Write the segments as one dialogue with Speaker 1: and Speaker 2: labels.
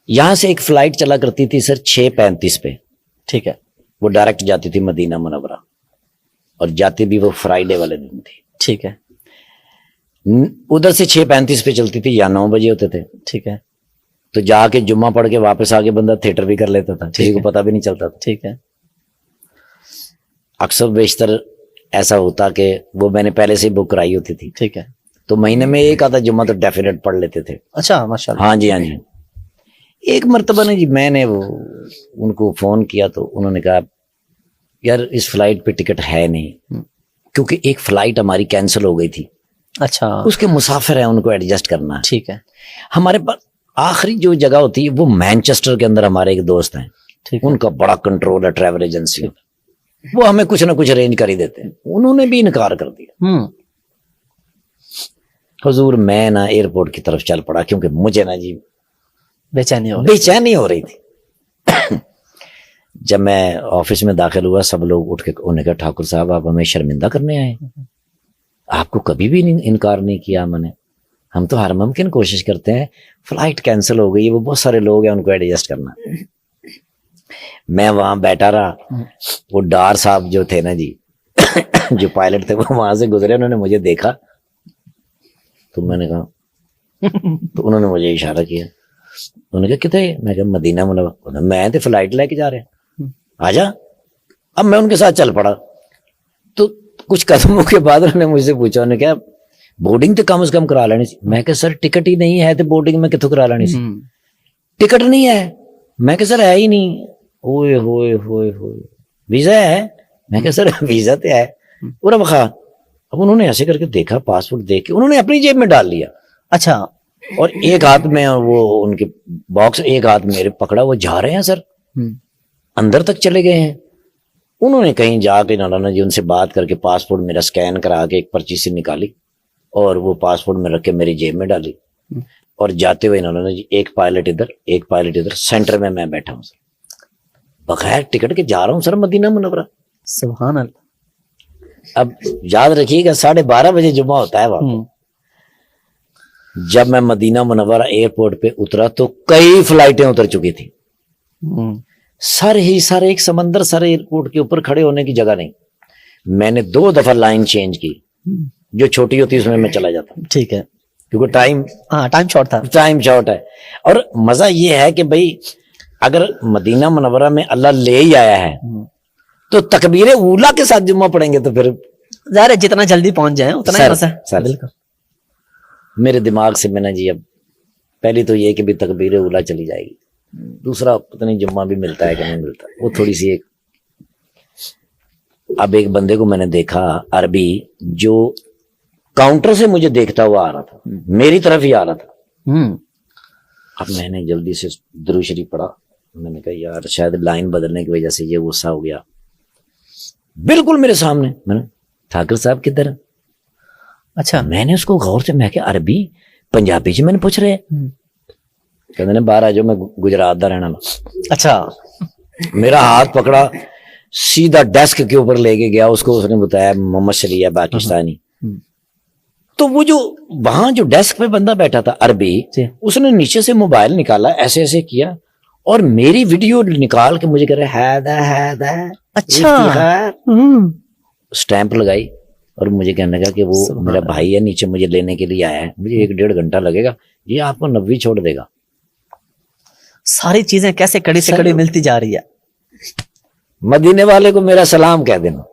Speaker 1: यहां से एक फ्लाइट चला करती थी सर 6:35 पे,
Speaker 2: ठीक है,
Speaker 1: वो डायरेक्ट जाती थी मदीना मुनव्वरा, और जाती भी वो फ्राइडे वाले दिन थी।
Speaker 2: ठीक है,
Speaker 1: उधर से 6:35 पे चलती थी या 9 बजे होते थे।
Speaker 2: ठीक है,
Speaker 1: तो जाके जुम्मा पढ़ के वापस आके बंदा थिएटर भी कर लेता था, किसी को पता भी नहीं चलता था।
Speaker 2: ठीक है,
Speaker 1: अक्सर बेशतर ऐसा होता कि वो मैंने पहले से ही बुक कराई होती थी,
Speaker 2: ठीक है।
Speaker 1: तो महीने में एक आधा जुम्मा तो डेफिनेट पढ़ लेते थे।
Speaker 2: अच्छा, माशाल्लाह।
Speaker 1: हाँ जी, हाँ जी। एक मर्तबा ने जी मैंने वो उनको फोन किया तो उन्होंने कहा यार इस फ्लाइट पे टिकट है नहीं, क्योंकि एक फ्लाइट हमारी कैंसिल हो गई थी।
Speaker 2: अच्छा,
Speaker 1: उसके मुसाफिर हैं, उनको एडजस्ट करना है।
Speaker 2: ठीक है,
Speaker 1: हमारे पास आखिरी जो जगह होती है वो मैनचेस्टर के अंदर हमारे एक दोस्त हैं,
Speaker 2: ठीक है,
Speaker 1: उनका बड़ा कंट्रोल है ट्रैवल एजेंसी, वो हमें कुछ ना कुछ अरेंज कर ही देते हैं। उन्होंने भी इनकार कर दिया। हुजूर मैं ना एयरपोर्ट की तरफ चल पड़ा, क्योंकि मुझे ना जी बेचैनी हो रही थी। जब मैं ऑफिस में दाखिल हुआ, सब लोग उठ के उन्होंने कहा ठाकुर साहब आप हमें शर्मिंदा करने आए, आपको कभी भी इनकार नहीं किया मैंने, हम तो हर मुमकिन कोशिश करते हैं, फ्लाइट कैंसिल हो गई है, वो बहुत सारे लोग हैं उनको एडजस्ट करना। मैं वहां बैठा रहा, वो डार साहब जो थे ना जी जो पायलट थे, वो वहां से गुजरे, उन्होंने मुझे देखा तो मैंने कहा तो उन्होंने मुझे इशारा किया, उन्होंने कहा कितने, मैं कहा मदीना मुनव्वरा, मैं तो फ्लाइट लेके जा रहे हैं आजा। अब मैं उनके साथ चल पड़ा, तो कुछ कदमों के बाद उन्होंने मुझसे पूछा, उन्होंने कहा बोर्डिंग तो कम से कम करा लेनी सी। मैं कहा सर टिकट ही नहीं है तो बोर्डिंग में कितों करा लेनी सी, टिकट नहीं है। मैं कहा सर है ही नहीं। ओए होए होए होए, वीजा है? मैं कहा सर वीजा तो है। पूरा बखा। अब उन्होंने ऐसे करके देखा, पासपोर्ट देख के उन्होंने अपनी जेब में डाल लिया।
Speaker 2: अच्छा,
Speaker 1: और एक हाथ में वो उनके बॉक्स, एक हाथ मेरे पकड़ा, वो जा रहे हैं सर, अंदर तक चले गए हैं। उन्होंने कहीं जाके नाना जी उनसे बात करके पासपोर्ट मेरा स्कैन करा के एक पर्ची से निकाली और वो पासपोर्ट में रख के मेरी जेब में डाली। और जाते हुए नाना जी एक पायलट इधर एक पायलट इधर, सेंटर में मैं बैठा हूं सर, बगैर टिकट के जा रहा हूं सर मदीना मुनव्वरा।
Speaker 2: सुभान अल्लाह।
Speaker 1: अब याद रखिएगा 12:30 बजे जुम्मा होता है वहां। जब मैं मदीना मुनव्वरा एयरपोर्ट पे उतरा तो कई फ्लाइटें उतर चुकी थी। सर ही सर एक समंदर सर एयरपोर्ट के ऊपर खड़े होने की जगह नहीं। मैंने 2 दफा लाइन चेंज की, जो छोटी होती उसमें मैं चला जाता।
Speaker 2: ठीक है,
Speaker 1: क्योंकि टाइम
Speaker 2: शॉर्ट था।
Speaker 1: टाइम शॉर्ट है। और मजा ये है कि भाई अगर मदीना मुनव्वरा में अल्लाह ले ही आया है तो तकबीर ऊला के साथ जुम्मा पढ़ेंगे तो फिर
Speaker 2: ज़ाहिर है जितना जल्दी पहुंच जाए उतना ही मजा है।
Speaker 1: बिल्कुल। मेरे दिमाग से मैंने जी, अब पहली तो ये कि भी तकबीर ऊला चली जाएगी, दूसरा पता नहीं जुम्मा भी मिलता है कि नहीं मिलता, वो थोड़ी सी एक। अब एक बंदे को मैंने देखा अरबी, जो काउंटर से मुझे देखता हुआ आ रहा था, मेरी तरफ ही आ रहा था। अब मैंने जल्दी से दुरूद शरीफ पढ़ा। मैंने कहा यार शायद लाइन बदलने की वजह से ये गुस्सा हो गया। बिल्कुल मेरे सामने, मैंने ठाकुर साहब किधर? अच्छा, मैंने उसको गौर से, मैं क्या अरबी पंजाबी जी मैंने पूछ रहे, कहते ने बाहर आ जाओ, मैं गुजरात दा रहना। अच्छा, मेरा हाथ पकड़ा, सीधा डेस्क के ऊपर लेके गया, उसको उसने बताया मोहम्मद शरीया पाकिस्तानी। तो वो जो वहां जो डेस्क पे बंदा बैठा था अरबी, उसने नीचे से मोबाइल निकाला, ऐसे ऐसे किया और मेरी वीडियो निकाल के मुझे कह रहा है। अच्छा, स्टैंप लगाई और मुझे कहने लगा कि वो मेरा भाई है, नीचे मुझे लेने के लिए आया है, मुझे 1-1.5 घंटा लगेगा, ये आपको 90 छोड़ देगा।
Speaker 2: सारी चीजें कैसे कड़ी से कड़ी मिलती जा रही है।
Speaker 1: मदीने वाले को मेरा सलाम कह देना।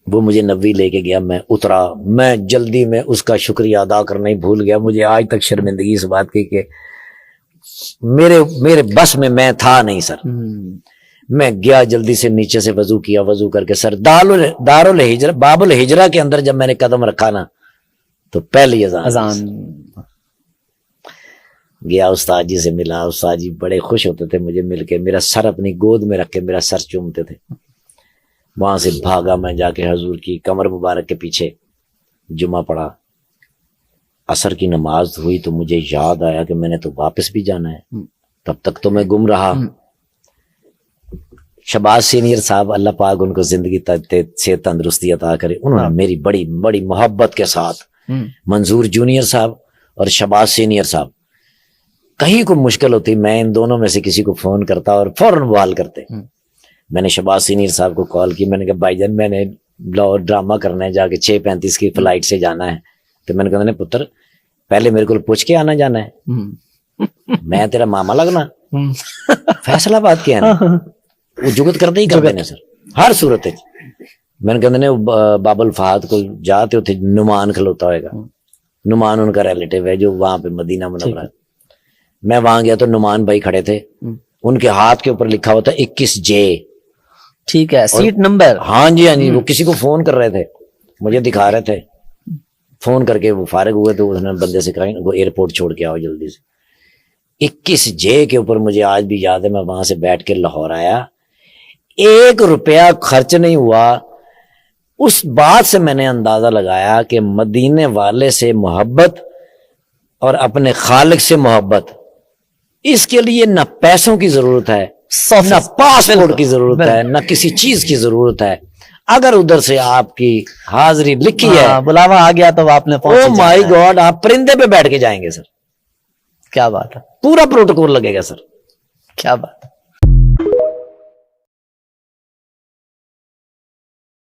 Speaker 1: वो मुझे 90 लेके गया, मैं उतरा, मैं जल्दी में उसका शुक्रिया अदा करना ही भूल गया। मुझे आज तक शर्मिंदगी इस बात की कि मेरे बस में मैं था नहीं सर। मैं गया जल्दी से, नीचे से वजू किया, वजू करके सर दारुल हिजरा बाबुल हिजरा के अंदर जब मैंने कदम रखा ना तो पहली अजान गया, उस्ताद जी से मिला। उस्ताद जी बड़े खुश होते थे मुझे मिलके, मेरा सर अपनी गोद में रख के मेरा सर चूमते थे। वहां से भागा मैं जाके हजूर की कमर मुबारक के पीछे जुमा पढ़ा। असर की नमाज हुई तो मुझे याद आया कि मैंने तो वापस भी जाना है। तब तक तो मैं गुम रहा। शबाज सीनियर साहब, अल्लाह पाक उनको जिंदगी से तंदुरुस्ती अता करे, उन्होंने मेरी बड़ी बड़ी मोहब्बत के साथ, मंजूर जूनियर साहब और शबाज सीनियर साहब, कहीं को मुश्किल होती, मैं इन दोनों में से किसी को फोन करता और फौरन बहाल करते। मैंने शहबाज सीनियर साहब को कॉल की, मैंने कहा भाईजान मैंने ड्रामा करना है, जाके 6:35 की फ्लाइट से जाना है। तो मैंने कहा पुत्र पहले मेरे को पूछ के आना जाना है, मैं तेरा मामा लगना, फैसलाबाद के है ना, वो जुगत करते ही करते ने सर हर सूरत है। मैंने कहते बाबुल फहद को जाते उथे नुमान खलोता होएगा, नुमान उनका रिलेटिव है जो वहां पे मदीना मुनव्वरा। मैं वहां गया तो नुमान भाई खड़े थे, उनके हाथ के ऊपर लिखा हुआ था 21J।
Speaker 2: ठीक है, सीट नंबर।
Speaker 1: हाँ जी, वो किसी को फोन कर रहे थे, मुझे दिखा रहे थे, फोन करके वो फारिग हुए तो उसने बंदे से कहा वो एयरपोर्ट छोड़ के आओ जल्दी से। 21J के ऊपर मुझे आज भी याद है, मैं वहां से बैठ के लाहौर आया, 1 रुपया खर्च नहीं हुआ। उस बात से मैंने अंदाजा लगाया कि मदीने वाले से मोहब्बत और अपने खालिक से मोहब्बत, इसके लिए न पैसों की जरूरत है, न पासपोर्ट की जरूरत है, न किसी चीज की जरूरत है। अगर उधर से आपकी हाजिरी लिखी है,
Speaker 2: बुलावा आ गया तो आपने
Speaker 1: ओ माय गॉड, आप परिंदे पे बैठ के जाएंगे सर।
Speaker 2: क्या बात है,
Speaker 1: पूरा प्रोटोकॉल लगेगा सर।
Speaker 2: क्या बात है।